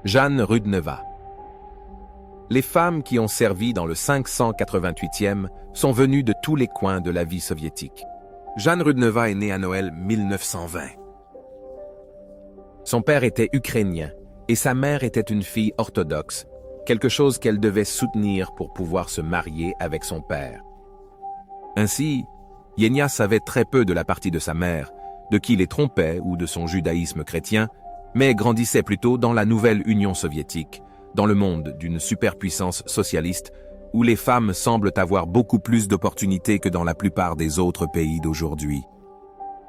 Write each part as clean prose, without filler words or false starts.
Jeanne Rudneva. Les femmes qui ont servi dans le 588e sont venues de tous les coins de la vie soviétique. Jeanne Rudneva est née à Noël 1920. Son père était ukrainien et sa mère était une fille orthodoxe, quelque chose qu'elle devait soutenir pour pouvoir se marier avec son père. Ainsi, Yenia savait très peu de la partie de sa mère, de qui les trompait ou de son judaïsme chrétien, mais grandissait plutôt dans la nouvelle Union soviétique, dans le monde d'une superpuissance socialiste où les femmes semblent avoir beaucoup plus d'opportunités que dans la plupart des autres pays d'aujourd'hui.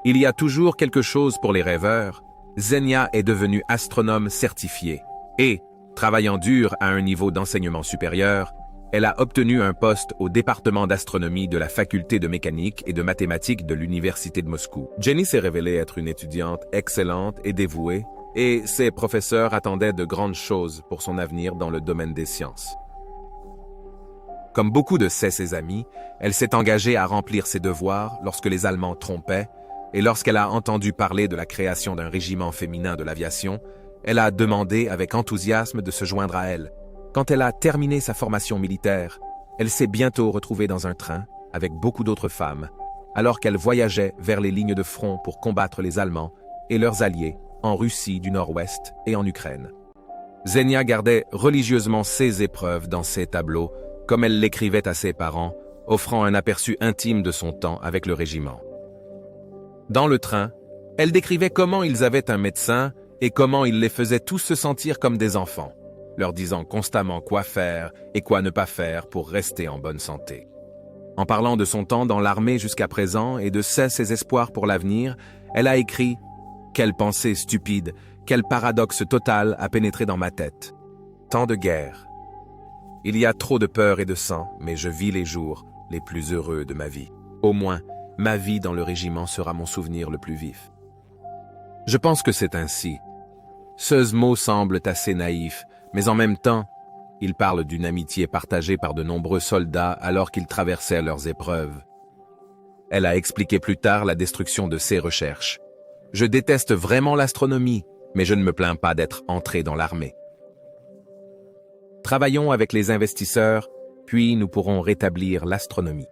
Il y a toujours quelque chose pour les rêveurs. Xenia est devenue astronome certifiée et, travaillant dur à un niveau d'enseignement supérieur, elle a obtenu un poste au département d'astronomie de la faculté de mécanique et de mathématiques de l'université de Moscou. Jenny s'est révélée être une étudiante excellente et dévouée, et ses professeurs attendaient de grandes choses pour son avenir dans le domaine des sciences. Comme beaucoup de ses amis, elle s'est engagée à remplir ses devoirs lorsque les Allemands trompaient, et lorsqu'elle a entendu parler de la création d'un régiment féminin de l'aviation, elle a demandé avec enthousiasme de se joindre à elle. Quand elle a terminé sa formation militaire, elle s'est bientôt retrouvée dans un train avec beaucoup d'autres femmes, alors qu'elle voyageait vers les lignes de front pour combattre les Allemands et leurs alliés en Russie du Nord-Ouest et en Ukraine. Xenia gardait religieusement ses épreuves dans ses tableaux, comme elle l'écrivait à ses parents, offrant un aperçu intime de son temps avec le régiment. Dans le train, elle décrivait comment ils avaient un médecin et comment il les faisait tous se sentir comme des enfants, leur disant constamment quoi faire et quoi ne pas faire pour rester en bonne santé. En parlant de son temps dans l'armée jusqu'à présent et de ses espoirs pour l'avenir, elle a écrit « Quelle pensée stupide, quel paradoxe total a pénétré dans ma tête. Tant de guerres. Il y a trop de peur et de sang, mais je vis les jours les plus heureux de ma vie. Au moins, ma vie dans le régiment sera mon souvenir le plus vif. » Je pense que c'est ainsi. Ce mot semble assez naïf, mais en même temps, il parle d'une amitié partagée par de nombreux soldats alors qu'ils traversaient leurs épreuves. Elle a expliqué plus tard la destruction de ses recherches. « Je déteste vraiment l'astronomie, mais je ne me plains pas d'être entrée dans l'armée. Travaillons avec les investisseurs, puis nous pourrons rétablir l'astronomie.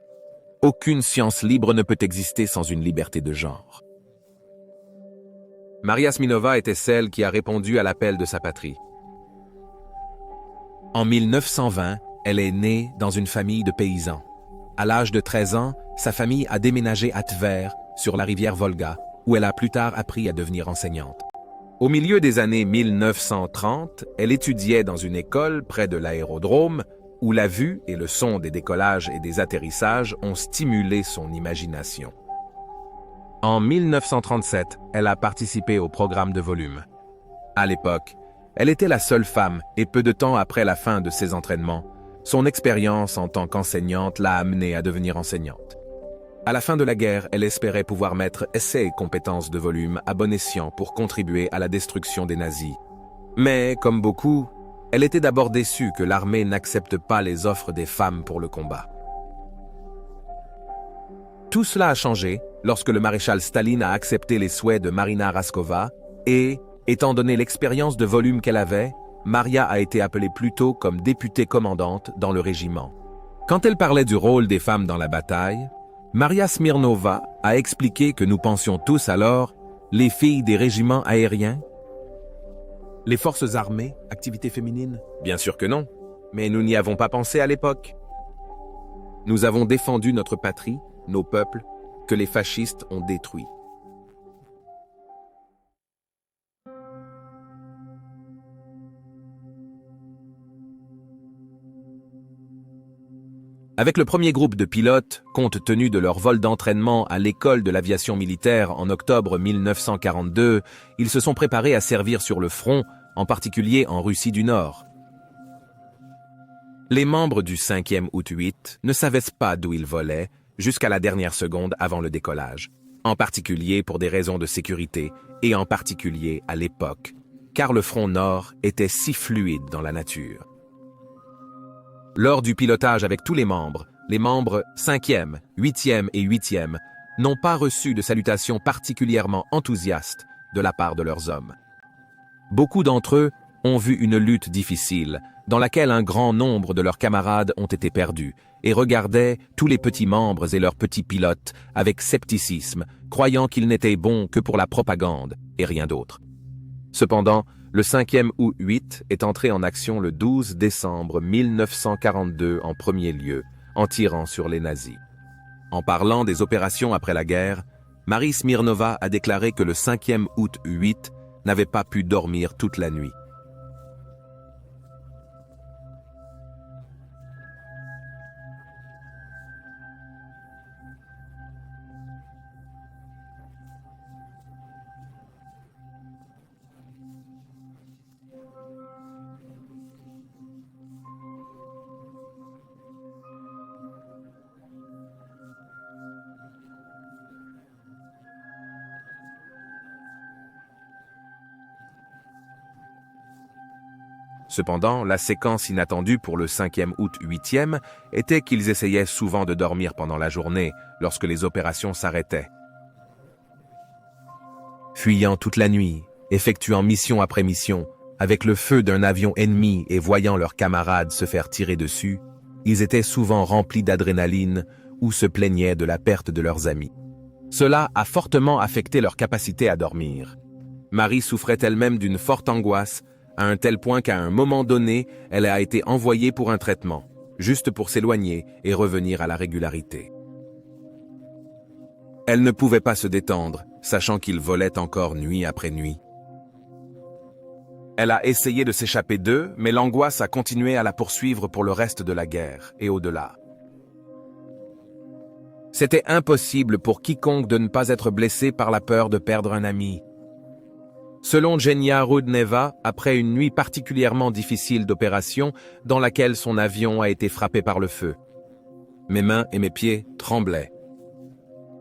Aucune science libre ne peut exister sans une liberté de genre. » Maria Smirnova était celle qui a répondu à l'appel de sa patrie. En 1920, elle est née dans une famille de paysans. À l'âge de 13 ans, sa famille a déménagé à Tver, sur la rivière Volga, où elle a plus tard appris à devenir enseignante. Au milieu des années 1930, elle étudiait dans une école près de l'aérodrome, où la vue et le son des décollages et des atterrissages ont stimulé son imagination. En 1937, elle a participé au programme de volume. À l'époque, elle était la seule femme et peu de temps après la fin de ses entraînements, son expérience en tant qu'enseignante l'a amenée à devenir enseignante. À la fin de la guerre, elle espérait pouvoir mettre ses compétences de volume à bon escient pour contribuer à la destruction des nazis. Mais, comme beaucoup, elle était d'abord déçue que l'armée n'accepte pas les offres des femmes pour le combat. Tout cela a changé lorsque le maréchal Staline a accepté les souhaits de Marina Raskova et, étant donné l'expérience de volume qu'elle avait, Maria a été appelée plus tôt comme députée commandante dans le régiment. Quand elle parlait du rôle des femmes dans la bataille, Maria Smirnova a expliqué que nous pensions tous alors les filles des régiments aériens. Les forces armées, activités féminines? Bien sûr que non, mais nous n'y avons pas pensé à l'époque. Nous avons défendu notre patrie, nos peuples, que les fascistes ont détruits. Avec le premier groupe de pilotes, compte tenu de leur vol d'entraînement à l'école de l'aviation militaire en octobre 1942, ils se sont préparés à servir sur le front, en particulier en Russie du Nord. Les membres du 5e Août 8 ne savaient pas d'où ils volaient jusqu'à la dernière seconde avant le décollage, en particulier pour des raisons de sécurité et en particulier à l'époque, car le front Nord était si fluide dans la nature. Lors du pilotage avec tous les membres 5e, 8e et 8e n'ont pas reçu de salutations particulièrement enthousiastes de la part de leurs hommes. Beaucoup d'entre eux ont vu une lutte difficile, dans laquelle un grand nombre de leurs camarades ont été perdus, et regardaient tous les petits membres et leurs petits pilotes avec scepticisme, croyant qu'ils n'étaient bons que pour la propagande et rien d'autre. Cependant, le 5e août 8 est entré en action le 12 décembre 1942 en premier lieu, en tirant sur les nazis. En parlant des opérations après la guerre, Marie Smirnova a déclaré que le 5e août 8 n'avait pas pu dormir toute la nuit. Cependant, la séquence inattendue pour le 5e août 8e était qu'ils essayaient souvent de dormir pendant la journée lorsque les opérations s'arrêtaient. Fuyant toute la nuit, effectuant mission après mission, avec le feu d'un avion ennemi et voyant leurs camarades se faire tirer dessus, ils étaient souvent remplis d'adrénaline ou se plaignaient de la perte de leurs amis. Cela a fortement affecté leur capacité à dormir. Marie souffrait elle-même d'une forte angoisse, à un tel point qu'à un moment donné, elle a été envoyée pour un traitement, juste pour s'éloigner et revenir à la régularité. Elle ne pouvait pas se détendre, sachant qu'il volait encore nuit après nuit. Elle a essayé de s'échapper d'eux, mais l'angoisse a continué à la poursuivre pour le reste de la guerre et au-delà. C'était impossible pour quiconque de ne pas être blessé par la peur de perdre un ami. Selon Genia Rudneva, après une nuit particulièrement difficile d'opération dans laquelle son avion a été frappé par le feu, mes mains et mes pieds tremblaient.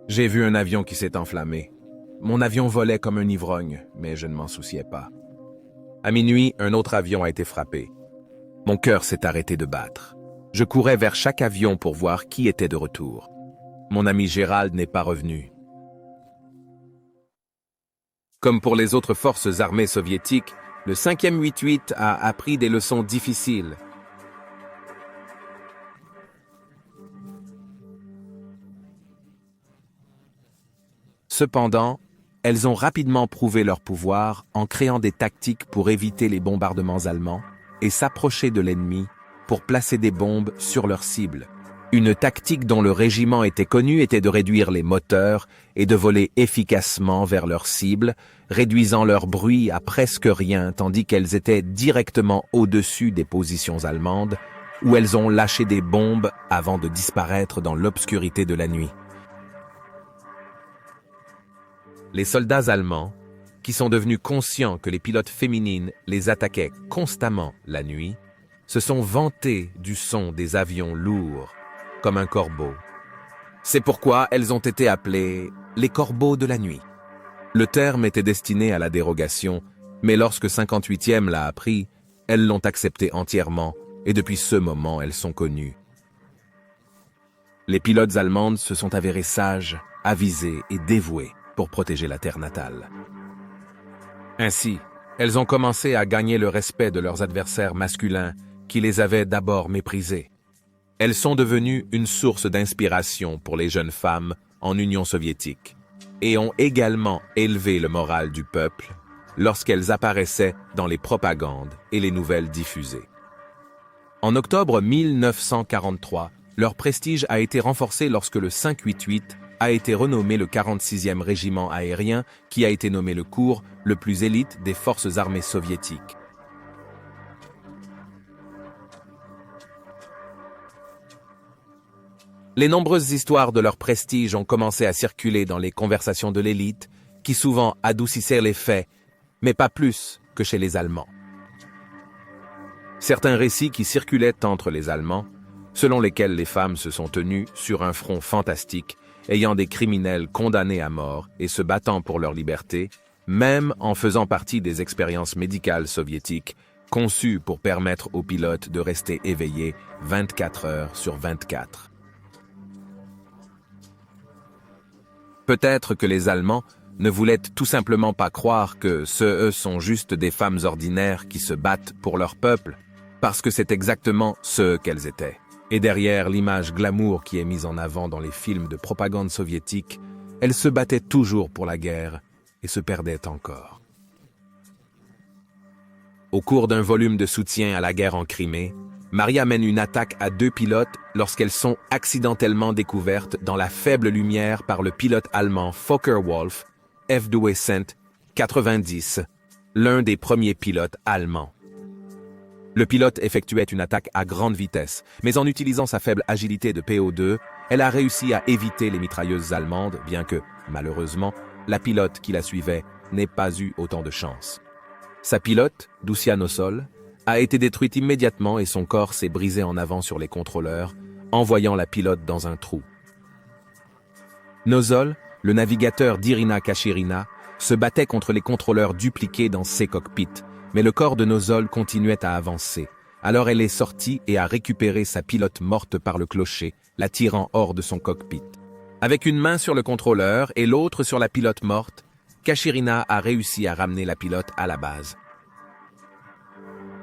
J'ai vu un avion qui s'est enflammé. Mon avion volait comme un ivrogne, mais je ne m'en souciais pas. À minuit, un autre avion a été frappé. Mon cœur s'est arrêté de battre. Je courais vers chaque avion pour voir qui était de retour. Mon ami Gérald n'est pas revenu. Comme pour les autres forces armées soviétiques, le 5e 8-8 a appris des leçons difficiles. Cependant, elles ont rapidement prouvé leur pouvoir en créant des tactiques pour éviter les bombardements allemands et s'approcher de l'ennemi pour placer des bombes sur leurs cibles. Une tactique dont le régiment était connu était de réduire les moteurs et de voler efficacement vers leurs cibles, réduisant leur bruit à presque rien tandis qu'elles étaient directement au-dessus des positions allemandes, où elles ont lâché des bombes avant de disparaître dans l'obscurité de la nuit. Les soldats allemands, qui sont devenus conscients que les pilotes féminines les attaquaient constamment la nuit, se sont vantés du son des avions lourds, comme un corbeau. C'est pourquoi elles ont été appelées les corbeaux de la nuit. Le terme était destiné à la dérogation, mais lorsque 58e l'a appris, elles l'ont accepté entièrement, et depuis ce moment, elles sont connues. Les pilotes allemandes se sont avérées sages, avisées et dévouées pour protéger la terre natale. Ainsi, elles ont commencé à gagner le respect de leurs adversaires masculins qui les avaient d'abord méprisées. Elles sont devenues une source d'inspiration pour les jeunes femmes en Union soviétique et ont également élevé le moral du peuple lorsqu'elles apparaissaient dans les propagandes et les nouvelles diffusées. En octobre 1943, leur prestige a été renforcé lorsque le 588 a été renommé le 46e régiment aérien qui a été nommé le corps le plus élite des forces armées soviétiques. Les nombreuses histoires de leur prestige ont commencé à circuler dans les conversations de l'élite, qui souvent adoucissaient les faits, mais pas plus que chez les Allemands. Certains récits qui circulaient entre les Allemands, selon lesquels les femmes se sont tenues sur un front fantastique, ayant des criminels condamnés à mort et se battant pour leur liberté, même en faisant partie des expériences médicales soviétiques, conçues pour permettre aux pilotes de rester éveillés 24 heures sur 24. Peut-être que les Allemands ne voulaient tout simplement pas croire que eux sont juste des femmes ordinaires qui se battent pour leur peuple, parce que c'est exactement ce qu'elles étaient. Et derrière l'image glamour qui est mise en avant dans les films de propagande soviétique, elles se battaient toujours pour la guerre et se perdaient encore. Au cours d'un volume de soutien à la guerre en Crimée, Maria mène une attaque à 2 pilotes lorsqu'elles sont accidentellement découvertes dans la faible lumière par le pilote allemand Focke-Wulf, F-2 90, l'un des premiers pilotes allemands. Le pilote effectuait une attaque à grande vitesse, mais en utilisant sa faible agilité de PO2, elle a réussi à éviter les mitrailleuses allemandes, bien que, malheureusement, la pilote qui la suivait n'ait pas eu autant de chance. Sa pilote, Dusia Nosol, a été détruite immédiatement et son corps s'est brisé en avant sur les contrôleurs, envoyant la pilote dans un trou. Nosol, le navigateur d'Irina Kachirina, se battait contre les contrôleurs dupliqués dans ses cockpits, mais le corps de Nosol continuait à avancer. Alors elle est sortie et a récupéré sa pilote morte par le clocher, la tirant hors de son cockpit. Avec une main sur le contrôleur et l'autre sur la pilote morte, Kachirina a réussi à ramener la pilote à la base.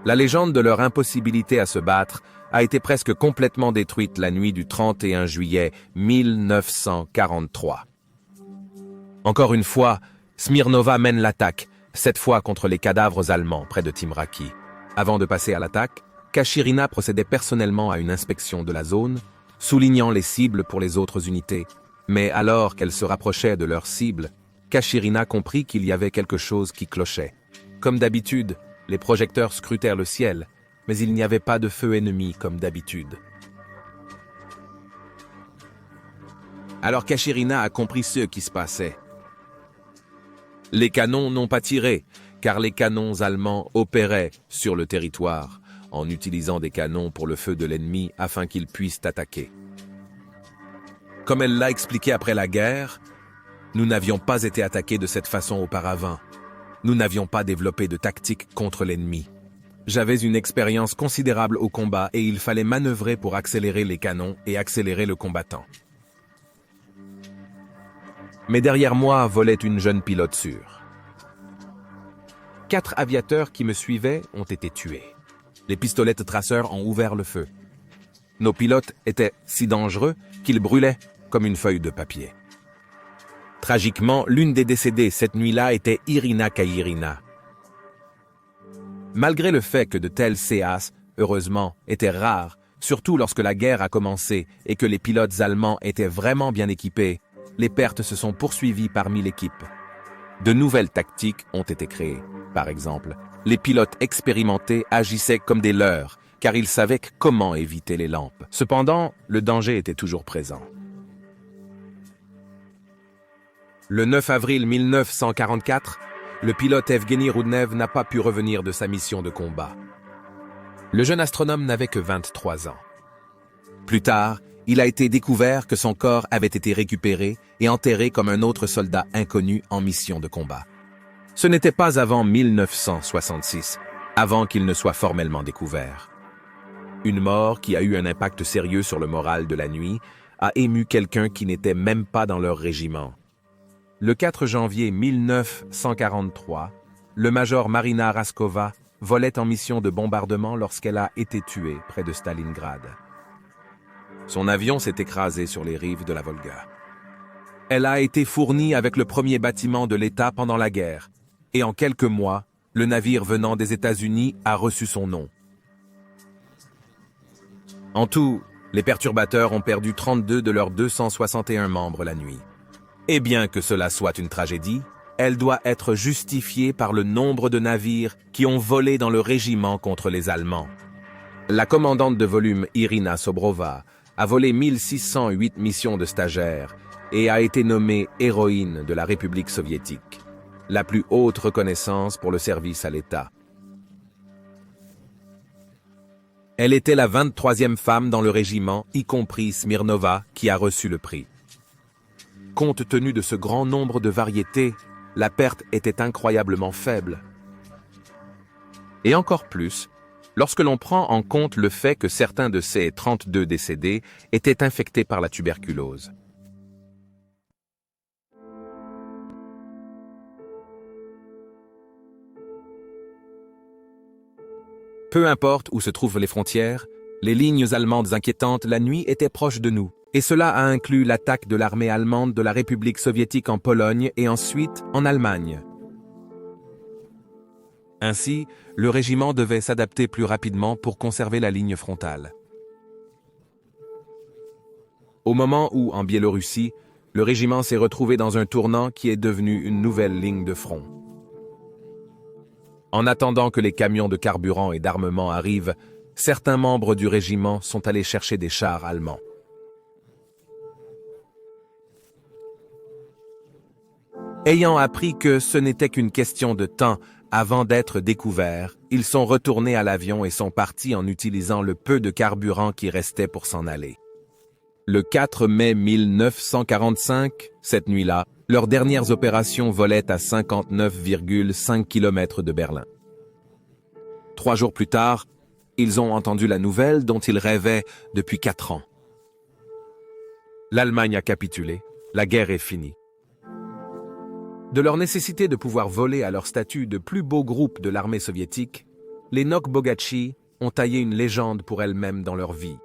La légende de leur impossibilité à se battre a été presque complètement détruite la nuit du 31 juillet 1943. Encore une fois, Smirnova mène l'attaque, cette fois contre les cadavres allemands près de Timraki. Avant de passer à l'attaque, Kachirina procédait personnellement à une inspection de la zone, soulignant les cibles pour les autres unités. Mais alors qu'elle se rapprochait de leur cible, Kachirina comprit qu'il y avait quelque chose qui clochait. Comme d'habitude, les projecteurs scrutèrent le ciel, mais il n'y avait pas de feu ennemi comme d'habitude. Alors Kachirina a compris ce qui se passait. Les canons n'ont pas tiré, car les canons allemands opéraient sur le territoire, en utilisant des canons pour le feu de l'ennemi afin qu'ils puissent attaquer. Comme elle l'a expliqué après la guerre, nous n'avions pas été attaqués de cette façon auparavant. Nous n'avions pas développé de tactique contre l'ennemi. J'avais une expérience considérable au combat et il fallait manœuvrer pour accélérer les canons et accélérer le combattant. Mais derrière moi volait une jeune pilote sûre. 4 aviateurs qui me suivaient ont été tués. Les pistolettes traceurs ont ouvert le feu. Nos pilotes étaient si dangereux qu'ils brûlaient comme une feuille de papier. Tragiquement, l'une des décédées cette nuit-là était Irina Kachirina. Malgré le fait que de tels CAs, heureusement, étaient rares, surtout lorsque la guerre a commencé et que les pilotes allemands étaient vraiment bien équipés, les pertes se sont poursuivies parmi l'équipe. De nouvelles tactiques ont été créées. Par exemple, les pilotes expérimentés agissaient comme des leurres, car ils savaient comment éviter les lampes. Cependant, le danger était toujours présent. Le 9 avril 1944, le pilote Evgeny Roudnev n'a pas pu revenir de sa mission de combat. Le jeune astronome n'avait que 23 ans. Plus tard, il a été découvert que son corps avait été récupéré et enterré comme un autre soldat inconnu en mission de combat. Ce n'était pas avant 1966, avant qu'il ne soit formellement découvert. Une mort qui a eu un impact sérieux sur le moral de la nuit a ému quelqu'un qui n'était même pas dans leur régiment. Le 4 janvier 1943, le major Marina Raskova volait en mission de bombardement lorsqu'elle a été tuée près de Stalingrad. Son avion s'est écrasé sur les rives de la Volga. Elle a été fournie avec le premier bâtiment de l'État pendant la guerre, et en quelques mois, le navire venant des États-Unis a reçu son nom. En tout, les perturbateurs ont perdu 32 de leurs 261 membres la nuit. Et bien que cela soit une tragédie, elle doit être justifiée par le nombre de navires qui ont volé dans le régiment contre les Allemands. La commandante de volume Irina Sobrova a volé 1608 missions de stagiaires et a été nommée héroïne de la République soviétique, la plus haute reconnaissance pour le service à l'État. Elle était la 23e femme dans le régiment, y compris Smirnova, qui a reçu le prix. Compte tenu de ce grand nombre de variétés, la perte était incroyablement faible. Et encore plus, lorsque l'on prend en compte le fait que certains de ces 32 décédés étaient infectés par la tuberculose. Peu importe où se trouvent les frontières, les lignes allemandes inquiétantes la nuit étaient proches de nous, et cela a inclus l'attaque de l'armée allemande de la République soviétique en Pologne et ensuite en Allemagne. Ainsi, le régiment devait s'adapter plus rapidement pour conserver la ligne frontale. Au moment où, en Biélorussie, le régiment s'est retrouvé dans un tournant qui est devenu une nouvelle ligne de front. En attendant que les camions de carburant et d'armement arrivent, certains membres du régiment sont allés chercher des chars allemands. Ayant appris que ce n'était qu'une question de temps avant d'être découverts, ils sont retournés à l'avion et sont partis en utilisant le peu de carburant qui restait pour s'en aller. Le 4 mai 1945, cette nuit-là, leurs dernières opérations volaient à 59,5 km de Berlin. 3 jours plus tard, ils ont entendu la nouvelle dont ils rêvaient depuis 4 ans. L'Allemagne a capitulé, la guerre est finie. De leur nécessité de pouvoir voler à leur statut de plus beau groupe de l'armée soviétique, les Nok-Bogatchi ont taillé une légende pour elles-mêmes dans leur vie.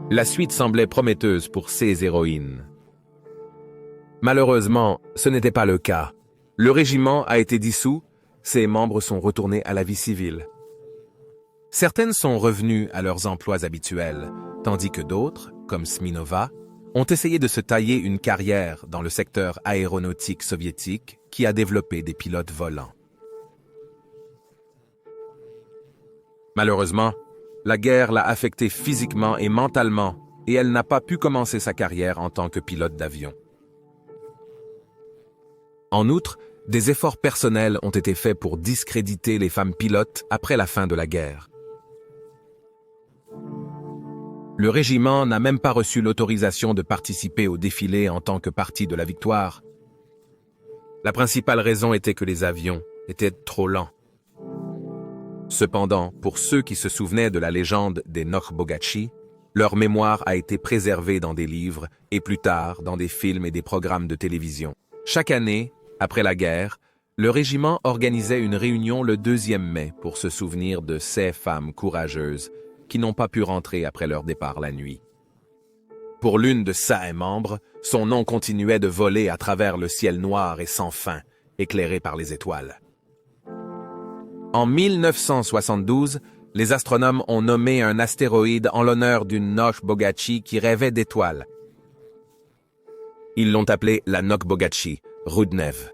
La suite semblait prometteuse pour ces héroïnes. Malheureusement, ce n'était pas le cas. Le régiment a été dissous, ses membres sont retournés à la vie civile. Certaines sont revenues à leurs emplois habituels, tandis que d'autres, comme Smirnova, ont essayé de se tailler une carrière dans le secteur aéronautique soviétique qui a développé des pilotes volants. Malheureusement, la guerre l'a affectée physiquement et mentalement, et elle n'a pas pu commencer sa carrière en tant que pilote d'avion. En outre, des efforts personnels ont été faits pour discréditer les femmes pilotes après la fin de la guerre. Le régiment n'a même pas reçu l'autorisation de participer au défilé en tant que partie de la victoire. La principale raison était que les avions étaient trop lents. Cependant, pour ceux qui se souvenaient de la légende des Nok-Bogatchi, leur mémoire a été préservée dans des livres et plus tard dans des films et des programmes de télévision. Chaque année, après la guerre, le régiment organisait une réunion le 2e mai pour se souvenir de ces femmes courageuses qui n'ont pas pu rentrer après leur départ la nuit. Pour l'une de ses membres, son nom continuait de voler à travers le ciel noir et sans fin, éclairé par les étoiles. En 1972, les astronomes ont nommé un astéroïde en l'honneur d'une Nok-Bogatchi qui rêvait d'étoiles. Ils l'ont appelée la Nok-Bogatchi, Rudnev.